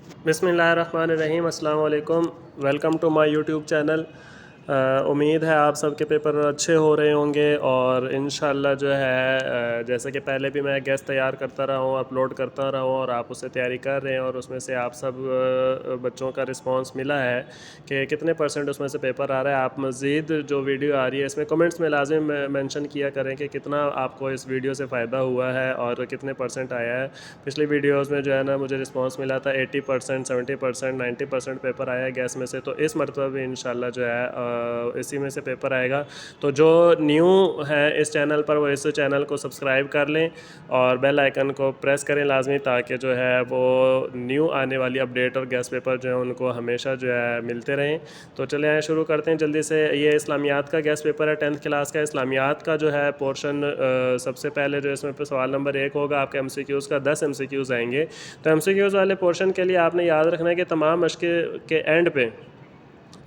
بسم اللہ الرحمن الرحیم۔ السلام علیکم، welcome to my YouTube channel. امید ہے آپ سب کے پیپر اچھے ہو رہے ہوں گے، اور انشاءاللہ جو ہے جیسے کہ پہلے بھی میں گیس تیار کرتا رہا ہوں، اپلوڈ کرتا رہا ہوں، اور آپ اس سے تیاری کر رہے ہیں، اور اس میں سے آپ سب بچوں کا رسپانس ملا ہے کہ کتنے پرسنٹ اس میں سے پیپر آ رہا ہے۔ آپ مزید جو ویڈیو آ رہی ہے اس میں کمنٹس میں لازم مینشن کیا کریں کہ کتنا آپ کو اس ویڈیو سے فائدہ ہوا ہے اور کتنے پرسنٹ آیا ہے۔ پچھلی ویڈیوز میں جو ہے نا مجھے رسپانس ملا تھا 80%، 70%، 90% پیپر آیا ہے گیس میں سے، تو اس مرتبہ بھی انشاءاللہ جو ہے اسی میں سے پیپر آئے گا۔ تو جو نیو ہے اس چینل پر وہ اس چینل کو سبسکرائب کر لیں اور بیل آئیکن کو پریس کریں لازمی، تاکہ جو ہے وہ نیو آنے والی اپڈیٹ اور گیس پیپر جو ہیں ان کو ہمیشہ جو ہے ملتے رہیں۔ تو چلیں آئیں شروع کرتے ہیں جلدی سے۔ یہ اسلامیات کا گیس پیپر ہے 10th کلاس کا۔ اسلامیات کا جو ہے پورشن سب سے پہلے جو اس میں سوال نمبر 1 ہوگا آپ کے ایم سی کیوز کا، 10 ایم سی کیوز آئیں گے۔ تو ایم سی کیوز والے پورشن کے لیے آپ نے یاد رکھنا ہے کہ تمام مشق کے اینڈ پہ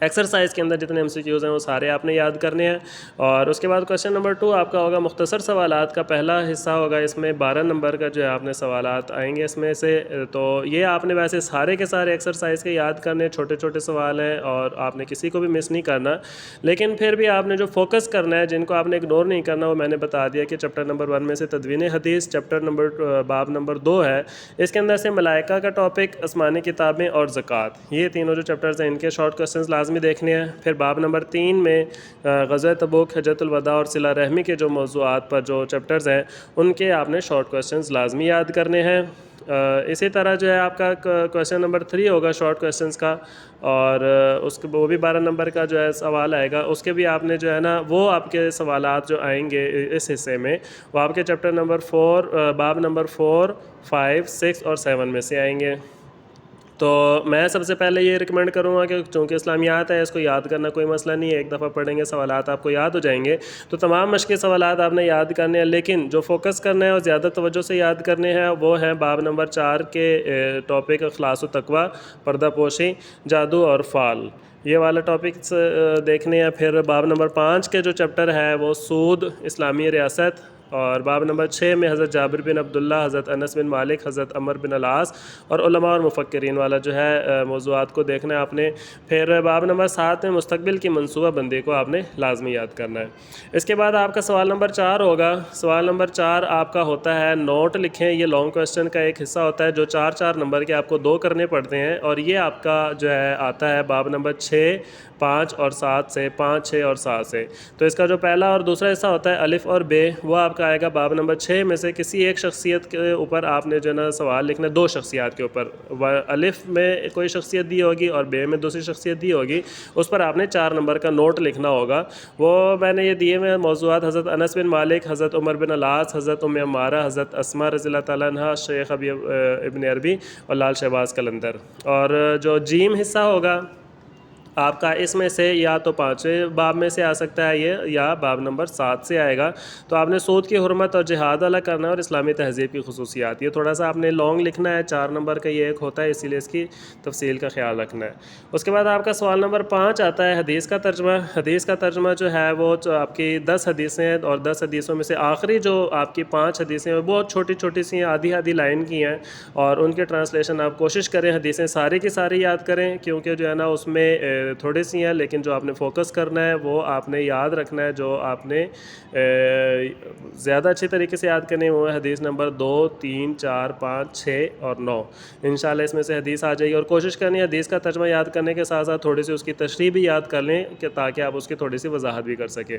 ایکسرسائز کے اندر جتنے ایم سی کیوز ہیں وہ سارے آپ نے یاد کرنے ہیں۔ اور اس کے بعد کویشچن نمبر 2 آپ کا ہوگا مختصر سوالات کا پہلا حصہ ہوگا، اس میں 12 نمبر کا جو ہے آپ نے سوالات آئیں گے اس میں سے۔ تو یہ آپ نے ویسے سارے کے سارے ایکسرسائز کے یاد کرنے، چھوٹے چھوٹے سوال ہیں اور آپ نے کسی کو بھی مس نہیں کرنا، لیکن پھر بھی آپ نے جو فوکس کرنا ہے، جن کو آپ نے اگنور نہیں کرنا، وہ میں نے بتا دیا کہ چیپٹر نمبر 1 میں سے تدوین حدیث، باب نمبر 2 ہے، اس کے اندر سے ملائکہ کا ٹاپک، آسمانی کتابیں اور زکوٰۃ، یہ تینوں جو چیپٹرز ہیں ان کے شارٹ کوسچنز لازمی دیکھنے ہیں۔ پھر باب نمبر 3 میں غزوہ تبوک، حجۃ الوداع اور صلہ رحمی کے جو موضوعات پر جو چیپٹرز ہیں ان کے آپ نے شارٹ کوسچنز لازمی یاد کرنے ہیں۔ اسی طرح جو ہے آپ کا کویشچن نمبر 3 ہوگا شارٹ کوسچنز کا، اور اس کے وہ بھی 12 نمبر کا جو ہے سوال آئے گا، اس کے بھی آپ نے جو ہے نا وہ آپ کے سوالات جو آئیں گے اس حصے میں وہ آپ کے چیپٹر نمبر 4، باب نمبر 4، 5، 6 اور 7 میں سے آئیں گے۔ تو میں سب سے پہلے یہ ریکمینڈ کروں گا کہ چونکہ اسلامیات ہے اس کو یاد کرنا کوئی مسئلہ نہیں ہے، ایک دفعہ پڑھیں گے سوالات آپ کو یاد ہو جائیں گے۔ تو تمام مشقی سوالات آپ نے یاد کرنے ہیں، لیکن جو فوکس کرنا ہے اور زیادہ توجہ سے یاد کرنے ہیں وہ ہیں باب نمبر 4 کے ٹاپک اخلاص و تقویٰ، پردہ پوشی، جادو اور فال، یہ والا ٹاپکس دیکھنے ہیں۔ پھر باب نمبر 5 کے جو چیپٹر ہے وہ سود، اسلامی ریاست، اور باب نمبر 6 میں حضرت جابر بن عبداللہ، حضرت انس بن مالک، حضرت عمر بن العاص اور علماء اور مفکرین والا جو ہے موضوعات کو دیکھنا ہے آپ نے۔ پھر باب نمبر 7 میں مستقبل کی منصوبہ بندی کو آپ نے لازمی یاد کرنا ہے۔ اس کے بعد آپ کا سوال نمبر 4 ہوگا۔ سوال نمبر 4 آپ کا ہوتا ہے نوٹ لکھیں، یہ لانگ کویسچن کا ایک حصہ ہوتا ہے جو 4 نمبر کے آپ کو 2 کرنے پڑتے ہیں، اور یہ آپ کا جو ہے آتا ہے باب نمبر 6، 5 اور 7 سے، 5، 6 اور 7 سے۔ تو اس کا جو پہلا اور دوسرا حصہ ہوتا ہے الف اور بے، وہ آپ کا آئے گا باب نمبر 6 میں سے۔ کسی ایک شخصیت کے اوپر آپ نے جو ہے نا سوال لکھنا ہے، 2 شخصیات کے اوپر، الف میں کوئی شخصیت دی ہوگی اور بے میں دوسری شخصیت دی ہوگی، اس پر آپ نے 4 نمبر کا نوٹ لکھنا ہوگا۔ وہ میں نے یہ دیے ہوئے موضوعات حضرت انس بن مالک، حضرت عمر بن العاص، حضرت ام عمارہ، حضرت اسماء رضی اللہ تعالیٰ عنہ، شیخ ابن عربی اور لال شہباز قلندر۔ اور جو جیم حصہ ہوگا آپ کا، اس میں سے یا تو 5ویں باب میں سے آ سکتا ہے یہ، یا باب نمبر 7 سے آئے گا۔ تو آپ نے سود کی حرمت اور جہاد والا کرنا ہے، اور اسلامی تہذیب کی خصوصیات، یہ تھوڑا سا آپ نے لانگ لکھنا ہے، 4 نمبر کا یہ ایک ہوتا ہے، اسی لیے اس کی تفصیل کا خیال رکھنا ہے۔ اس کے بعد آپ کا سوال نمبر 5 آتا ہے حدیث کا ترجمہ۔ حدیث کا ترجمہ جو ہے وہ آپ کی 10 حدیثیں ہیں، اور 10 حدیثوں میں سے آخری جو آپ کی 5 حدیثیں ہیں وہ بہت چھوٹی چھوٹی سی ہیں، آدھی آدھی لائن کی ہیں، اور ان کے ٹرانسلیشن آپ کوشش کریں حدیثیں ساری کی ساری یاد کریں، کیونکہ جو ہے نا اس میں تھوڑی سی ہیں، لیکن جو آپ نے فوکس کرنا ہے وہ آپ نے یاد رکھنا ہے، جو آپ نے زیادہ اچھی طریقے سے یاد کرنی ہے وہ ہے حدیث نمبر 2، 3، 4، 5، 6 اور 9۔ انشاءاللہ اس میں سے حدیث آ جائے گی، اور کوشش کرنی ہے حدیث کا ترجمہ یاد کرنے کے ساتھ ساتھ تھوڑی سی اس کی تشریح بھی یاد کر لیں، کہ تاکہ آپ اس کی تھوڑی سی وضاحت بھی کر سکیں۔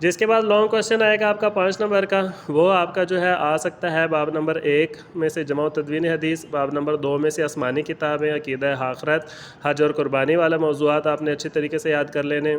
جس کے بعد لانگ کویسچن آئے گا آپ کا 5 نمبر کا، وہ آپ کا جو ہے آ سکتا ہے باب نمبر 1 میں سے جمع و تدوین حدیث، باب نمبر 2 میں سے آسمانی کتابیں، عقیدہ آخرت، حج اور قربانی والا موضوعات آپ نے اچھی طریقے سے یاد کر لینے۔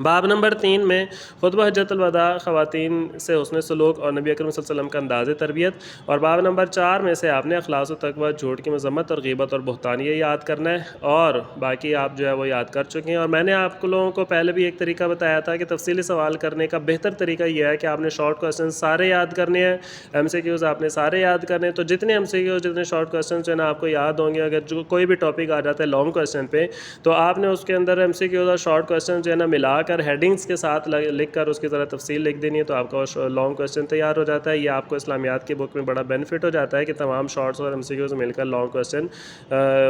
باب نمبر 3 میں خطبہ حجۃ الوداع، خواتین سے حسن سلوک اور نبی اکرم صلی اللہ علیہ وسلم کا انداز تربیت، اور باب نمبر 4 میں سے آپ نے اخلاص و تقویٰ، جھوٹ کی مذمت اور غیبت اور بہتان، یہ یاد کرنا ہے، اور باقی آپ جو ہے وہ یاد کر چکے ہیں۔ اور میں نے آپ لوگوں کو پہلے بھی ایک طریقہ بتایا تھا کہ تفصیلی سوال کرنے کا بہتر طریقہ یہ ہے کہ آپ نے شارٹ کویسچن سارے یاد کرنے ہیں، ایم سی کیوز آپ نے سارے یاد کرنے ہیں۔ تو جتنے ایم سی کیوز، جتنے شارٹ کویسچن جو ہے نا آپ کو یاد ہوں گے، اگر جو کوئی بھی ٹاپک آ جاتا ہے لانگ کویسچن پہ، تو آپ نے اس کے اندر ایم سی کیوز اور شارٹ کویسچن جو ہے نا ملا کر ہیڈنگس کے ساتھ لکھ کر اس کی ذرا تفصیل لکھ دینی ہے تو آپ کا لانگ کویسچن تیار ہو جاتا ہے. یہ آپ کو اسلامیات کی بک میں بڑا بینیفٹ ہو جاتا ہے کہ تمام شارٹس اور MCQs مل کر لانگ کویسچن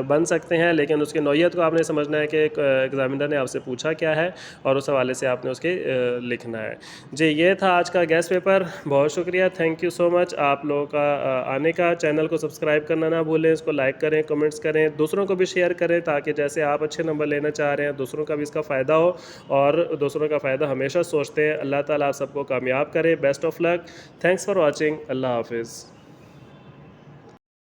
بن سکتے ہیں, لیکن اس کی نوعیت کو آپ نے سمجھنا ہے کہ ایگزامینر نے آپ سے پوچھا کیا ہے اور اس حوالے سے آپ نے اس کے لکھنا ہے. جی یہ تھا آج کا گیس پیپر. بہت شکریہ, تھینک یو سو مچ آپ لوگوں کا آنے کا. چینل کو سبسکرائب کرنا نہ بھولیں, اس کو لائک کریں, کمنٹس کریں, دوسروں کو بھی شیئر کریں تاکہ جیسے آپ اچھے نمبر لینا چاہ رہے ہیں دوسروں کا بھی اس کا فائدہ ہو, اور دوسروں کا فائدہ ہمیشہ سوچتے ہیں. اللہ تعالیٰ آپ سب کو کامیاب کرے. Best of luck. Thanks for watching. اللہ حافظ.